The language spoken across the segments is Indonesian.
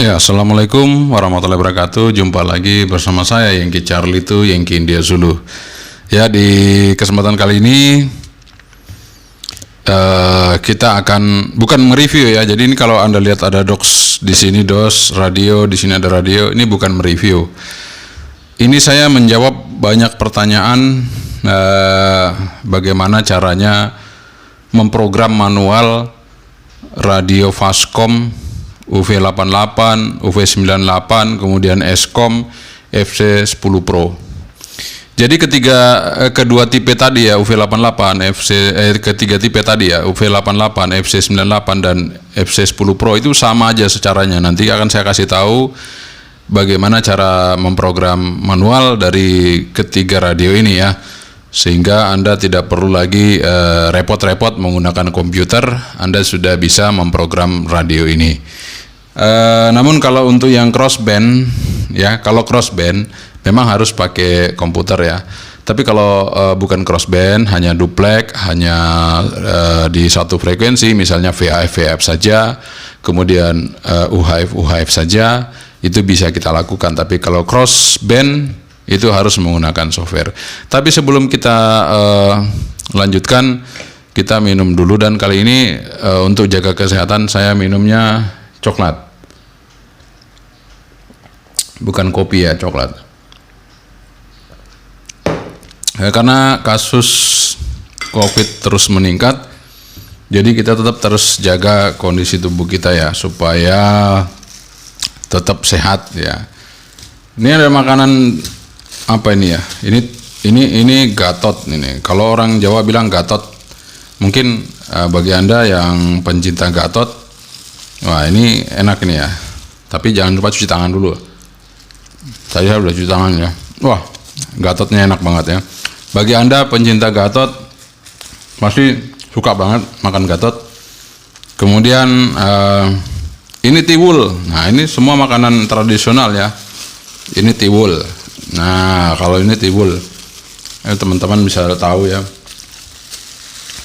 Ya, Assalamualaikum warahmatullahi wabarakatuh. Jumpa lagi bersama saya Yankee Charlie itu Yankee India Zulu. Ya, di kesempatan kali ini kita akan bukan mereview ya. Jadi ini kalau Anda lihat ada DOS di sini, DOS radio, di sini ada radio. Ini bukan mereview. Ini saya menjawab banyak pertanyaan bagaimana caranya memprogram manual radio Fastcom UV88, UV98, kemudian Eskom FC10 Pro. Jadi kedua tipe tadi ya, UV88, ketiga tipe tadi ya, UV88, FC98 dan FC10 Pro itu sama aja secaranya. Nanti akan saya kasih tahu bagaimana cara memprogram manual dari ketiga radio ini ya, sehingga Anda tidak perlu lagi repot-repot menggunakan komputer. Anda sudah bisa memprogram radio ini. Namun kalau untuk yang crossband ya, kalau crossband memang harus pakai komputer ya. Tapi kalau bukan crossband, hanya duplex, hanya di satu frekuensi, misalnya VHF saja, kemudian UHF saja, itu bisa kita lakukan. Tapi kalau crossband itu harus menggunakan software. Tapi sebelum kita lanjutkan, kita minum dulu, dan kali ini untuk jaga kesehatan saya minumnya coklat. Bukan kopi ya, coklat. Karena kasus COVID terus meningkat, jadi kita tetap terus jaga kondisi tubuh kita ya, supaya tetap sehat ya. Ini ada makanan apa ini ya? Ini gatot ini. Kalau orang Jawa bilang gatot. Mungkin bagi Anda yang pencinta gatot, wah ini enak ini ya. Tapi jangan lupa cuci tangan dulu. Saya udah cuci tangan ya. Wah, gatotnya enak banget ya. Bagi Anda pencinta gatot, pasti suka banget makan gatot. Kemudian ini tiwul. Nah, ini semua makanan tradisional ya. Ini tiwul. Nah, kalau ini tiwul, teman-teman bisa tahu ya.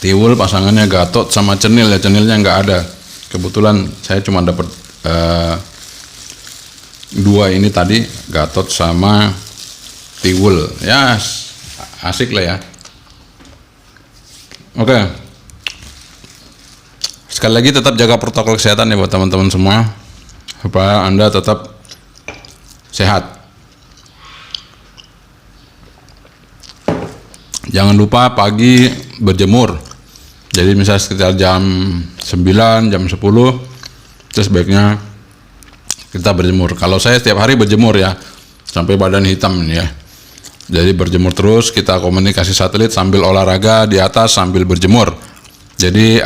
Tiwul pasangannya gatot sama cenil ya. Cenilnya nggak ada. Kebetulan saya cuma dapat dua ini tadi, gatot sama tiwul ya, asik lah ya. Oke, sekali lagi tetap jaga protokol kesehatan ya buat teman-teman semua, supaya Anda tetap sehat. Jangan lupa pagi berjemur. Jadi misalnya sekitar jam 9, jam 10 terus sebaiknya kita berjemur. Kalau saya setiap hari berjemur ya, sampai badan hitam ya. Jadi berjemur terus, kita komunikasi satelit sambil olahraga di atas sambil berjemur. Jadi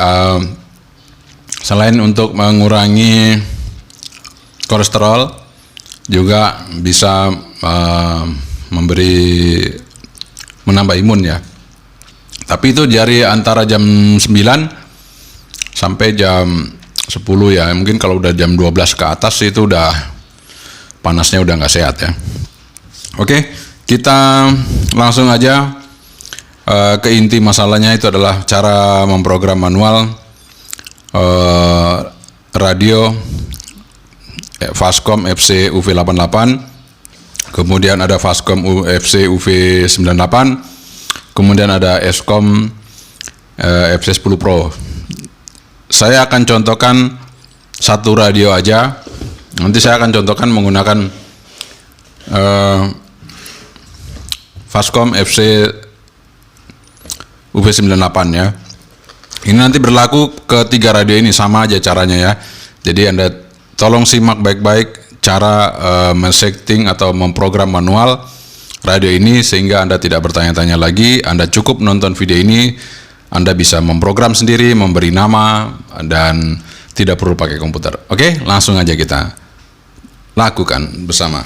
selain untuk mengurangi kolesterol, juga bisa menambah imun ya. Tapi itu dari antara jam 9 sampai jam 10 ya. Mungkin kalau udah jam 12 ke atas itu udah panasnya udah nggak sehat ya. Oke, kita langsung aja ke inti masalahnya. Itu adalah cara memprogram manual radio Fastcom FC UV88, kemudian ada Fastcom FC UV98, kemudian ada Eskom FC10 Pro. Saya akan contohkan satu radio aja. Nanti saya akan contohkan menggunakan Fastcom FC UV98 ya. Ini nanti berlaku ke tiga radio ini, sama aja caranya ya. Jadi Anda tolong simak baik-baik cara men-setting atau memprogram manual radio ini, sehingga Anda tidak bertanya-tanya lagi. Anda cukup nonton video ini, Anda bisa memprogram sendiri, memberi nama, dan tidak perlu pakai komputer. Oke, langsung aja kita lakukan bersama.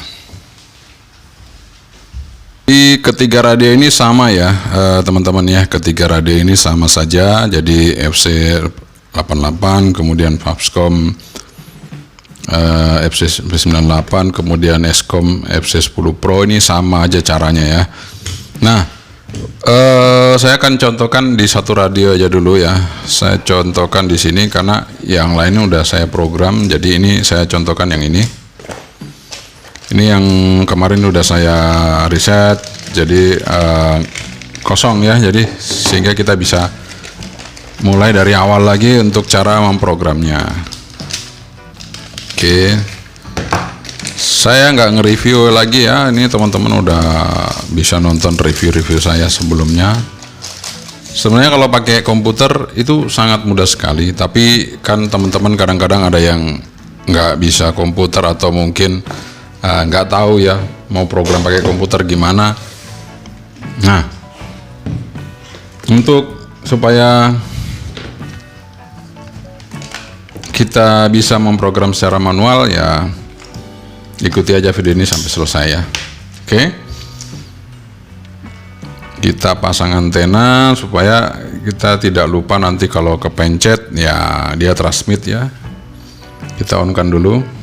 Di ketiga radio ini sama ya teman-teman ya, ketiga radio ini sama saja. Jadi FC88, kemudian Fastcom FC98, kemudian Eskom FC10 Pro, ini sama aja caranya ya. Nah, saya akan contohkan di satu radio aja dulu ya. Saya contohkan di sini karena yang lainnya udah saya program. Jadi ini saya contohkan yang ini. Ini yang kemarin udah saya riset, jadi kosong ya, jadi sehingga kita bisa mulai dari awal lagi untuk cara memprogramnya. Oke, saya nggak nge-review lagi ya, ini teman-teman udah bisa nonton review-review saya sebelumnya. Sebenarnya kalau pakai komputer itu sangat mudah sekali, tapi kan teman-teman kadang-kadang ada yang nggak bisa komputer atau mungkin nggak tahu ya mau program pakai komputer gimana. Nah, untuk supaya kita bisa memprogram secara manual ya, ikuti aja video ini sampai selesai ya. Oke, kita pasang antena supaya kita tidak lupa nanti kalau kepencet ya dia transmit ya. Kita on kan dulu.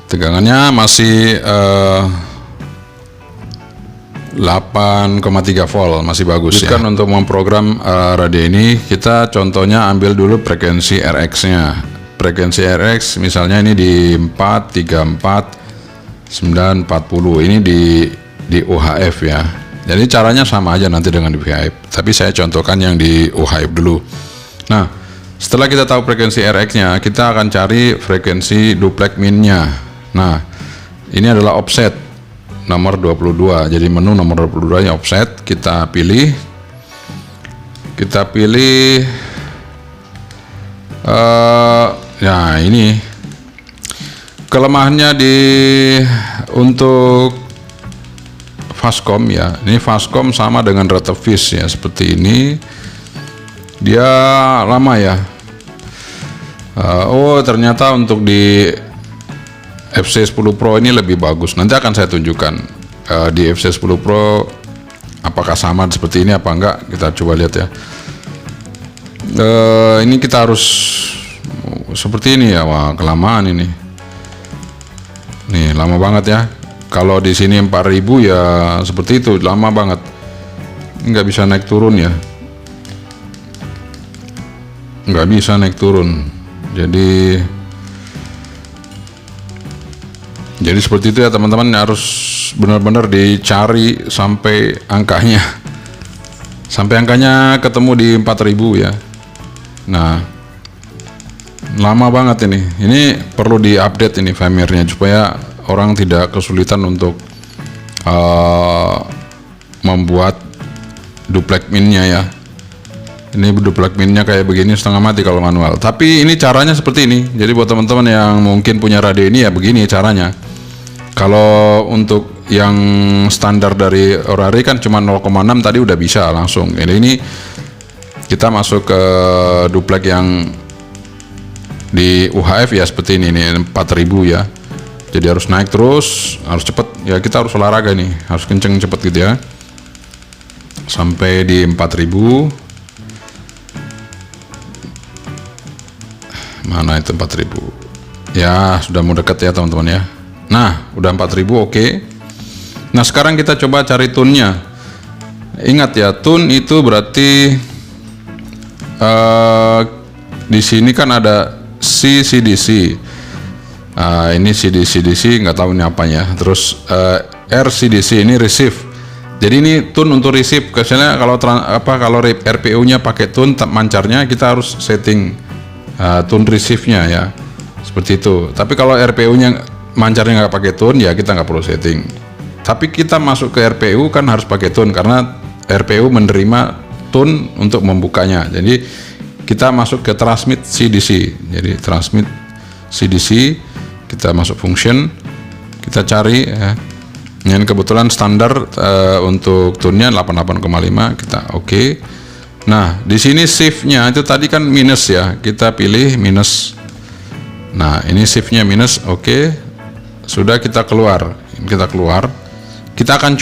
Tegangannya masih 8,3 volt, masih bagus ya. Untuk memprogram radio ini, kita contohnya ambil dulu frekuensi RX-nya. Frekuensi RX misalnya ini di 434 940. Ini di UHF ya. Jadi caranya sama aja nanti dengan di UHF. Tapi saya contohkan yang di UHF dulu. Nah, setelah kita tahu frekuensi RX-nya, kita akan cari frekuensi duplex min-nya. Nah, ini adalah offset nomor 22. Jadi menu nomor 22 nya offset, kita pilih ya ini kelemahannya untuk Fastcom ya. Ini Fastcom sama dengan Retevis ya, seperti ini. Dia lama ya. Oh, ternyata untuk di FC10 Pro ini lebih bagus. Nanti akan saya tunjukkan di FC10 Pro apakah sama seperti ini apa enggak. Kita coba lihat ya. Ini kita harus seperti ini ya. Wah, kelamaan ini. Nih, lama banget ya. Kalau di sini 4000 ya seperti itu, lama banget. Nggak bisa naik turun ya. Nggak bisa naik turun. Jadi seperti itu ya teman-teman, harus benar-benar dicari sampai angkanya ketemu di 4000 ya. Nah, lama banget ini perlu diupdate ini firmware-nya supaya orang tidak kesulitan untuk membuat duplex min-nya ya. Ini duplex min-nya kayak begini, setengah mati kalau manual. Tapi ini caranya seperti ini. Jadi buat teman-teman yang mungkin punya radio ini ya begini caranya. Kalau untuk yang standar dari Orari kan cuma 0,6 tadi udah bisa langsung. Ini kita masuk ke duplex yang di UHF ya seperti ini 4000 ya. Jadi harus naik terus, harus cepet ya, kita harus olahraga nih, harus kenceng cepet gitu ya. Sampai di 4000. Mana itu 4000? Ya, sudah mau deket ya teman-teman ya. Nah, udah 4000 oke. Nah, sekarang kita coba cari tune-nya. Ingat ya, tune itu berarti di sini kan ada CDC. Ini CDC nggak tahu ini apanya. Terus RCDC ini receive. Jadi ini tune untuk receive. Kesannya kalau RPU-nya pakai tune mancarnya, kita harus setting tune receive-nya ya. Seperti itu. Tapi kalau RPU-nya mancarnya nggak pakai tune ya kita nggak perlu setting. Tapi kita masuk ke RPU kan harus pakai tune karena RPU menerima tune untuk membukanya. Jadi kita masuk ke transmit CDC. Jadi transmit CDC, kita masuk function, kita cari ya. Ini kebetulan standar untuk tune-nya 88,5, kita oke. Nah, di sini shift-nya itu tadi kan minus ya. Kita pilih minus. Nah, ini shift-nya minus, oke. Sudah kita keluar. Kita akan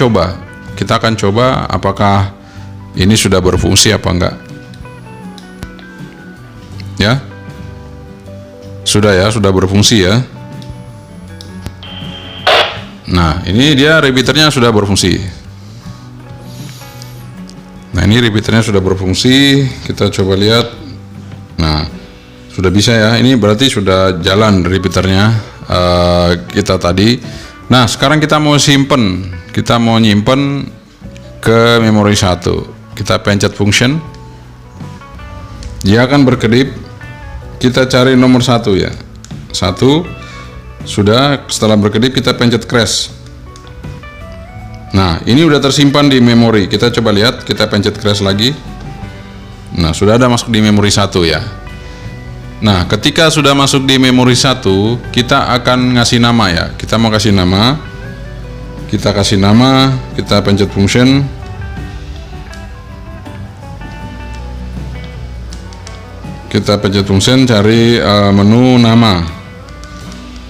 coba apakah ini sudah berfungsi apa enggak. Ya. Sudah ya, sudah berfungsi ya. Nah, ini dia repeaternya sudah berfungsi. Nah, ini repeaternya sudah berfungsi. Kita coba lihat. Nah, sudah bisa ya. Ini berarti sudah jalan repeaternya. kita tadi. Nah, sekarang kita mau simpen, kita mau nyimpen ke memori 1. Kita pencet function, dia akan berkedip. Kita cari nomor 1 ya, 1 sudah. Setelah berkedip kita pencet crash. Nah, ini udah tersimpan di memori. Kita coba lihat, kita pencet crash lagi. Nah, sudah ada masuk di memori 1 ya. Nah, ketika sudah masuk di memori 1, kita akan ngasih nama ya. Kita mau kasih nama. Kita kasih nama, kita pencet function. Kita pencet function, cari menu nama.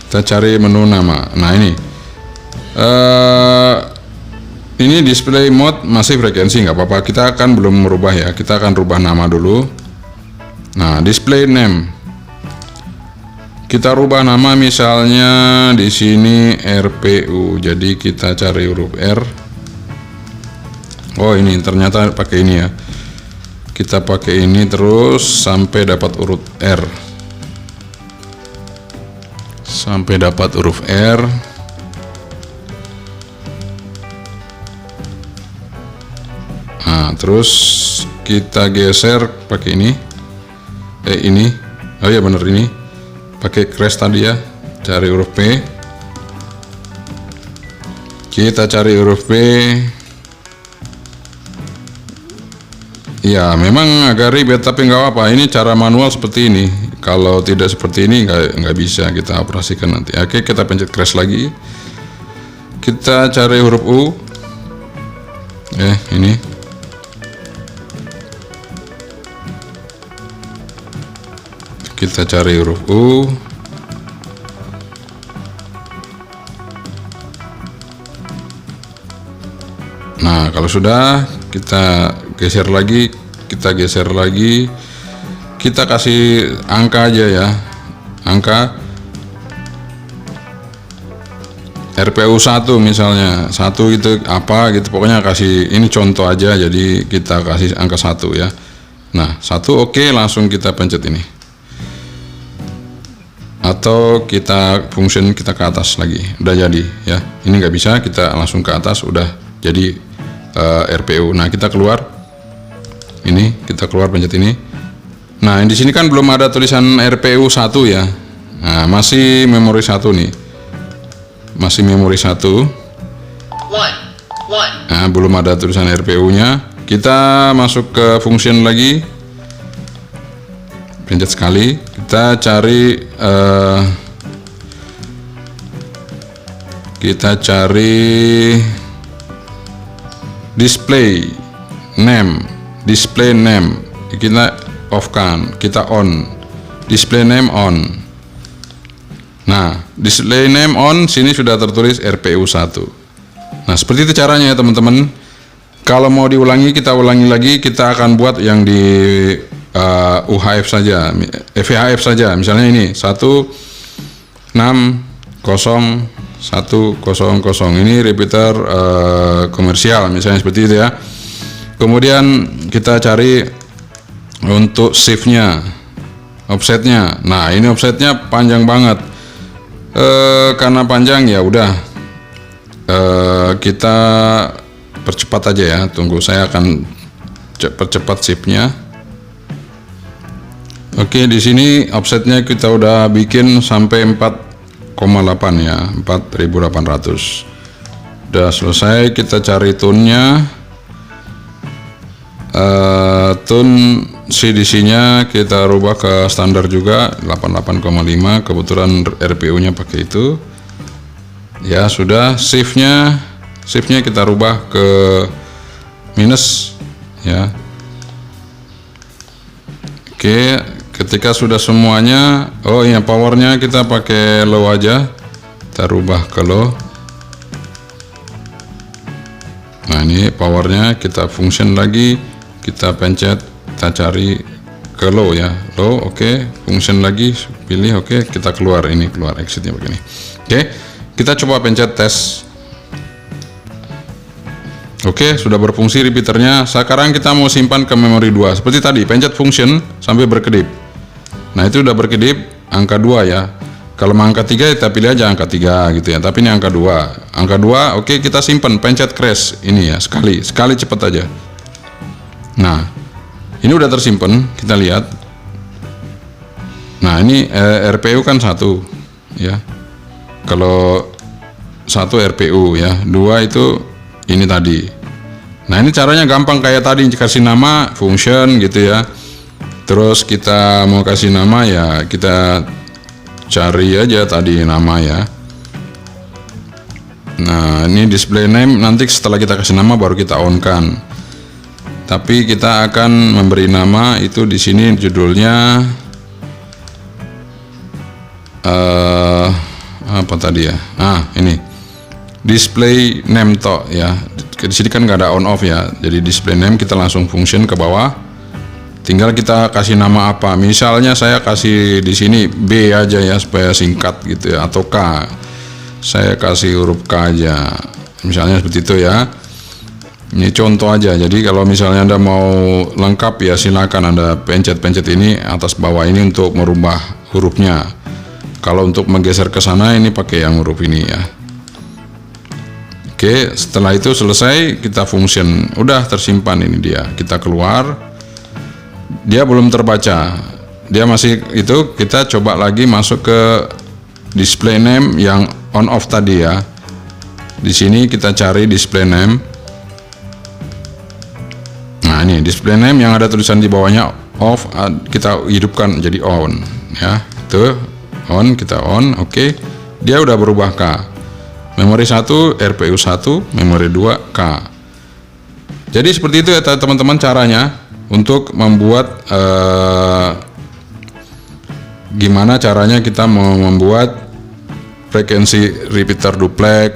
Kita cari menu nama. Nah, ini display mode masih frekuensi, nggak apa-apa. Kita akan belum merubah ya. Kita akan rubah nama dulu. Nah, display name. Kita rubah nama, misalnya di sini RPU. Jadi kita cari huruf R. Oh, ini ternyata pakai ini ya. Kita pakai ini terus sampai dapat huruf R. Sampai dapat huruf R. Nah, terus kita geser pakai ini. Ini. Oh ya, bener ini. Pakai crash tadi ya, cari huruf P. Kita cari huruf P. Ya, memang agak ribet tapi nggak apa-apa. Ini cara manual seperti ini. Kalau tidak seperti ini nggak bisa kita operasikan nanti. Oke, kita pencet crash lagi. Kita cari huruf U. Ini. Kita cari huruf U. Nah, kalau sudah, kita geser lagi, kita kasih angka aja ya, angka RPU 1 misalnya, 1 gitu apa gitu, pokoknya kasih ini contoh aja, jadi kita kasih angka 1 ya. Nah, 1 oke, langsung kita pencet ini. Atau kita function kita ke atas lagi, udah jadi ya. Ini nggak bisa, kita langsung ke atas, udah jadi RPU. Nah, kita keluar ini, kita keluar pencet ini. Nah, di sini kan belum ada tulisan RPU 1 ya. Nah, masih memori 1 nih, masih memori 1. Nah, belum ada tulisan RPU nya. Kita masuk ke function lagi, pencet sekali. Kita cari display name. Kita off kan, kita on. Display name on. Nah, display name on, sini sudah tertulis RPU 1. Nah, seperti itu caranya ya teman-teman. Kalau mau diulangi, kita ulangi lagi. Kita akan buat yang di UHF saja, VHF saja. Misalnya ini 160.100. Ini repeater komersial, misalnya seperti itu ya. Kemudian kita cari untuk shift-nya, offsetnya. Nah, ini offsetnya panjang banget. Karena panjang ya udah, kita percepat aja ya. Tunggu, saya akan percepat shift-nya. Oke, di sini offsetnya kita udah bikin sampai 4,8 ya, 4.800. Udah selesai, kita cari tune-nya. Tune CDC-nya kita rubah ke standar juga 88,5. Kebetulan RPU-nya pakai itu. Ya sudah, shift-nya kita rubah ke minus ya. Oke, ketika sudah semuanya, oh iya, powernya kita pakai low aja, kita rubah ke low. Nah, ini powernya, kita function lagi, kita pencet, kita cari ke low ya, low. Oke, function lagi, pilih, oke, kita keluar, ini keluar exitnya begini. Oke, kita coba pencet tes. Oke, sudah berfungsi repeaternya. Sekarang kita mau simpan ke memori 2 seperti tadi, pencet function sampai berkedip. Nah, itu udah berkedip angka 2 ya. Kalau mau angka 3 kita pilih aja angka 3 gitu ya. Tapi ini angka 2. Angka 2 oke, kita simpan, pencet crash ini ya, sekali cepat aja. Nah, ini udah tersimpan, kita lihat. Nah, ini RPU kan 1 ya. Kalau 1 RPU ya, 2 itu ini tadi. Nah, ini caranya gampang kayak tadi, kasih nama function gitu ya. Terus kita mau kasih nama ya, kita cari aja tadi nama ya. Nah, ini display name, nanti setelah kita kasih nama baru kita on kan. Tapi kita akan memberi nama itu di sini judulnya apa tadi ya? Ini display name to ya. Di sini kan nggak ada on off ya. Jadi display name kita langsung function ke bawah. Tinggal kita kasih nama apa. Misalnya saya kasih di sini B aja ya supaya singkat gitu ya, atau K. Saya kasih huruf K aja. Misalnya seperti itu ya. Ini contoh aja. Jadi kalau misalnya Anda mau lengkap ya silakan Anda pencet-pencet ini atas bawah ini untuk merubah hurufnya. Kalau untuk menggeser ke sana ini pakai yang huruf ini ya. Oke, setelah itu selesai kita function. Udah tersimpan ini dia. Kita keluar. Dia belum terbaca, dia masih itu. Kita coba lagi masuk ke display name yang on off tadi ya. Di sini kita cari display name. Nah, ini display name yang ada tulisan di bawahnya off, kita hidupkan jadi on ya. Itu on, kita on. Oke, dia udah berubah K. Memori 1 RPU 1, memori 2 K. Jadi seperti itu ya teman-teman caranya untuk membuat gimana caranya kita mau membuat frekuensi repeater duplex.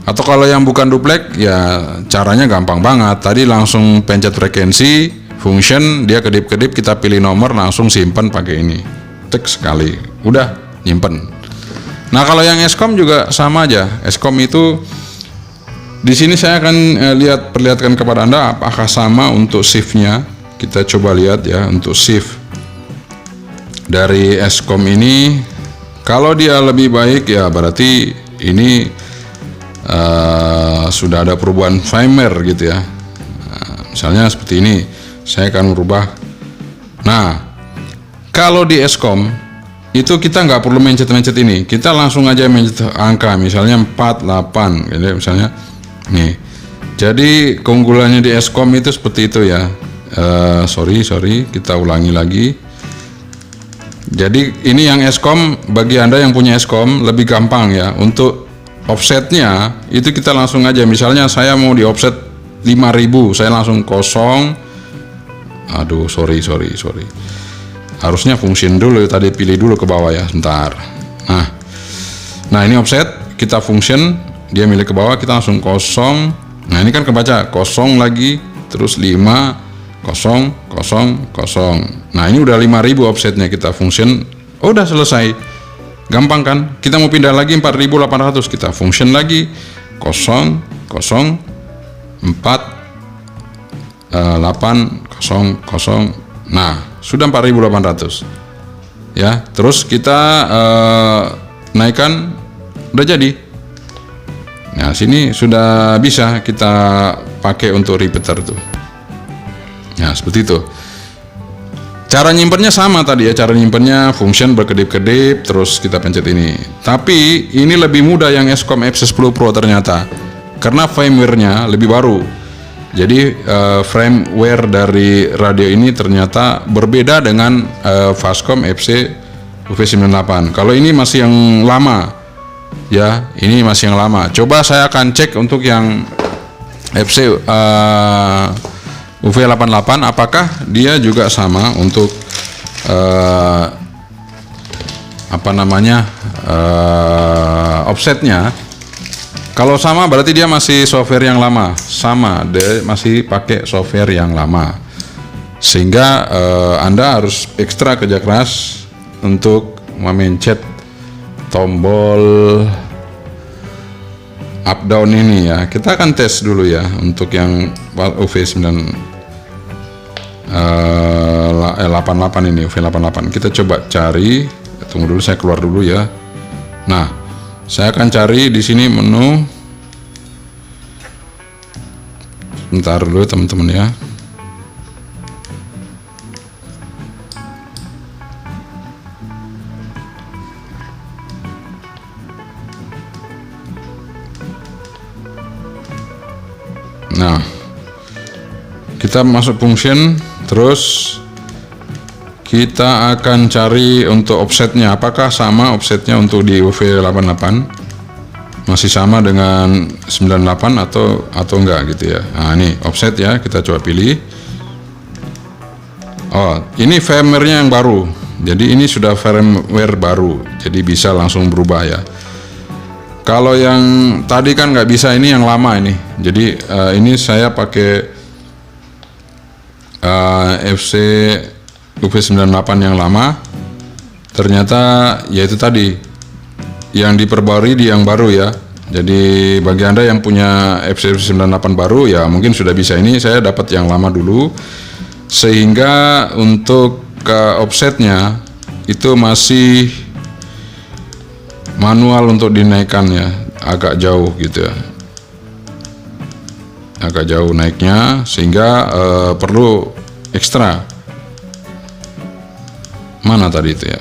Atau kalau yang bukan duplex ya caranya gampang banget. Tadi langsung pencet frekuensi, function, dia kedip-kedip, kita pilih nomor, langsung simpan pakai ini. Tek sekali, udah nyimpen. Nah, kalau yang Eskom juga sama aja. Eskom itu di sini saya akan perlihatkan kepada Anda apakah sama untuk shift-nya. Kita coba lihat ya untuk shift dari Eskom ini. Kalau dia lebih baik ya berarti ini sudah ada perubahan firmware gitu ya. Misalnya seperti ini, saya akan merubah. Nah, kalau di Eskom itu kita nggak perlu mencet-mencet ini, kita langsung aja mencet angka, misalnya 48 gitu ya, misalnya nih. Jadi keunggulannya di Eskom itu seperti itu ya. Sorry, kita ulangi lagi. Jadi ini yang Eskom, bagi Anda yang punya Eskom lebih gampang ya. Untuk offsetnya itu kita langsung aja, misalnya saya mau di offset 5000, saya langsung kosong. Aduh, sorry. Harusnya function dulu tadi, pilih dulu ke bawah ya, sebentar. Nah ini offset, kita function, dia milih ke bawah, kita langsung kosong. Nah ini kan kebaca kosong lagi, terus 5 0 0 0. Nah ini udah 5000 offsetnya, kita function. Oh, udah selesai, gampang kan? Kita mau pindah lagi 4800, kita function lagi 0 0 4 8 0 0. Nah sudah 4800 ya. Terus kita naikkan, udah jadi. Nah sini sudah bisa kita pakai untuk repeater tuh. Nah seperti itu. Cara nyimpennya sama tadi ya, cara nyimpennya function berkedip-kedip, terus kita pencet ini. Tapi ini lebih mudah yang Eskom FC10 Pro ternyata, karena firmware-nya lebih baru. Jadi firmware dari radio ini ternyata berbeda dengan Fastcom FC UV98. Kalau ini masih yang lama ya, ini masih yang lama. Coba saya akan cek untuk yang FC UV88 apakah dia juga sama untuk offsetnya. Kalau sama berarti dia masih software yang lama, sama dia masih pakai software yang lama, sehingga Anda harus ekstra kerja keras untuk memencet tombol up down ini ya. Kita akan tes dulu ya untuk yang UV88 ini, UV88. Kita coba cari Tunggu dulu, saya keluar dulu ya. Nah, saya akan cari di sini menu. Bentar dulu teman-teman ya. Nah, kita masuk function, terus kita akan cari untuk offsetnya. Apakah sama offsetnya untuk di UV88? Masih sama dengan 98 atau enggak gitu ya. Nah, ini offset ya, kita coba pilih. Oh, ini firmware-nya yang baru. Jadi ini sudah firmware baru, jadi bisa langsung berubah ya. Kalau yang tadi kan nggak bisa, ini yang lama ini. Jadi ini saya pakai FC UV98 yang lama. Ternyata yaitu tadi yang diperbarui di yang baru ya. Jadi bagi Anda yang punya FC UV98 baru ya mungkin sudah bisa. Ini saya dapat yang lama dulu, sehingga untuk offsetnya itu masih manual untuk dinaikkan ya, agak jauh gitu ya, agak jauh naiknya, sehingga perlu ekstra. Mana tadi itu ya?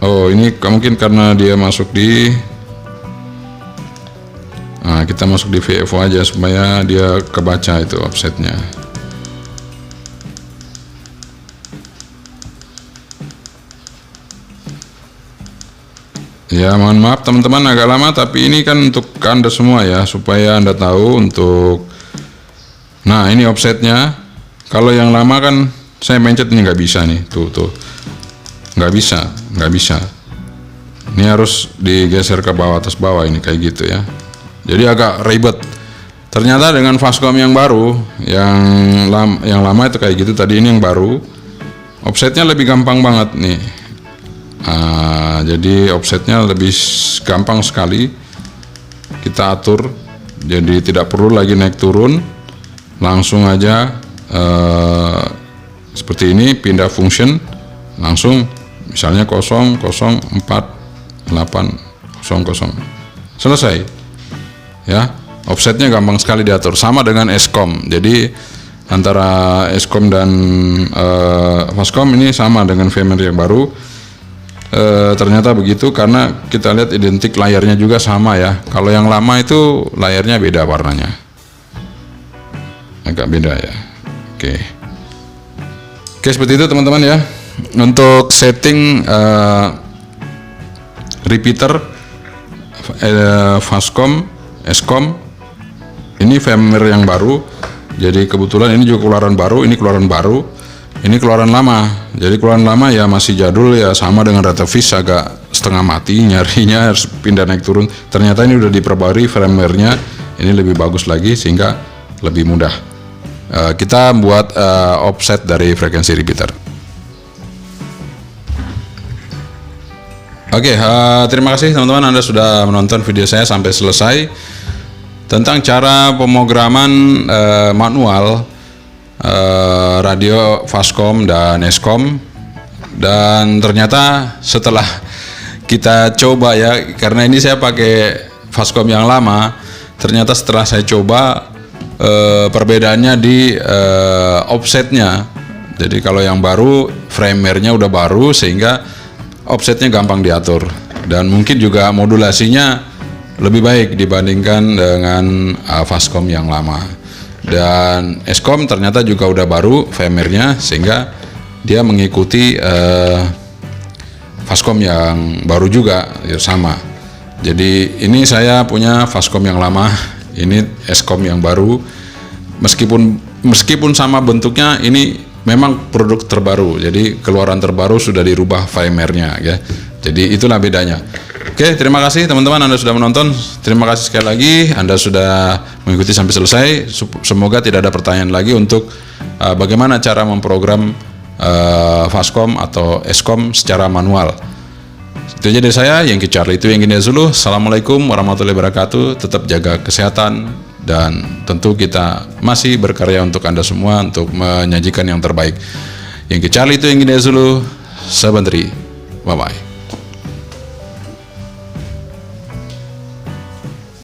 Oh, ini mungkin karena dia masuk di, nah kita masuk di VFO aja supaya dia kebaca itu offsetnya. Ya, mohon maaf teman-teman agak lama, tapi ini kan untuk Anda semua ya, supaya Anda tahu untuk. Nah, ini offsetnya. Kalau yang lama kan saya mencet ini nggak bisa nih, tuh nggak bisa. Ini harus digeser ke bawah, atas bawah, ini kayak gitu ya. Jadi agak ribet. Ternyata dengan Fastcom yang baru, yang lama itu kayak gitu. Tadi ini yang baru, offsetnya lebih gampang banget nih. Jadi offsetnya lebih gampang sekali kita atur, jadi tidak perlu lagi naik turun, langsung aja seperti ini, pindah function langsung, misalnya 0048800, selesai ya. Offsetnya gampang sekali diatur, sama dengan Escom. Jadi antara Escom dan Fastcom ini sama dengan firmware yang baru. Ternyata begitu, karena kita lihat identik layarnya juga sama ya. Kalau yang lama itu layarnya beda warnanya, agak beda ya. Oke, seperti itu teman-teman ya. Untuk setting repeater Fastcom, Escom, ini firmware yang baru. Jadi kebetulan ini juga keluaran baru, ini keluaran baru, ini keluaran lama. Jadi keluaran lama ya masih jadul ya, sama dengan Retevis, agak setengah mati nyarinya, harus pindah naik turun. Ternyata ini udah diperbarui firmware-nya, ini lebih bagus lagi sehingga lebih mudah. Kita buat offset dari frekuensi repeater. Oke, terima kasih teman-teman, Anda sudah menonton video saya sampai selesai tentang cara pemrograman manual radio Fastcom dan Escom. Dan ternyata setelah kita coba ya, karena ini saya pakai Fastcom yang lama, ternyata setelah saya coba perbedaannya di offsetnya. Jadi kalau yang baru firmware-nya udah baru, sehingga offsetnya gampang diatur, dan mungkin juga modulasinya lebih baik dibandingkan dengan Fastcom yang lama. Dan Escom ternyata juga udah baru firmware-nya, sehingga dia mengikuti Fastcom yang baru juga ya, sama. Jadi ini saya punya Fastcom yang lama, ini Escom yang baru. Meskipun sama bentuknya, ini memang produk terbaru. Jadi keluaran terbaru sudah dirubah firmware-nya ya. Jadi itulah bedanya. Oke, terima kasih teman-teman, Anda sudah menonton. Terima kasih sekali lagi, Anda sudah mengikuti sampai selesai. Semoga tidak ada pertanyaan lagi untuk bagaimana cara memprogram Fastcom atau Escom secara manual. Itu aja dari saya, yang Charlie itu yang gini dulu. Assalamualaikum warahmatullahi wabarakatuh. Tetap jaga kesehatan dan tentu kita masih berkarya untuk Anda semua untuk menyajikan yang terbaik. Yang kecali itu yang gini dulu, Sabandri, bye-bye.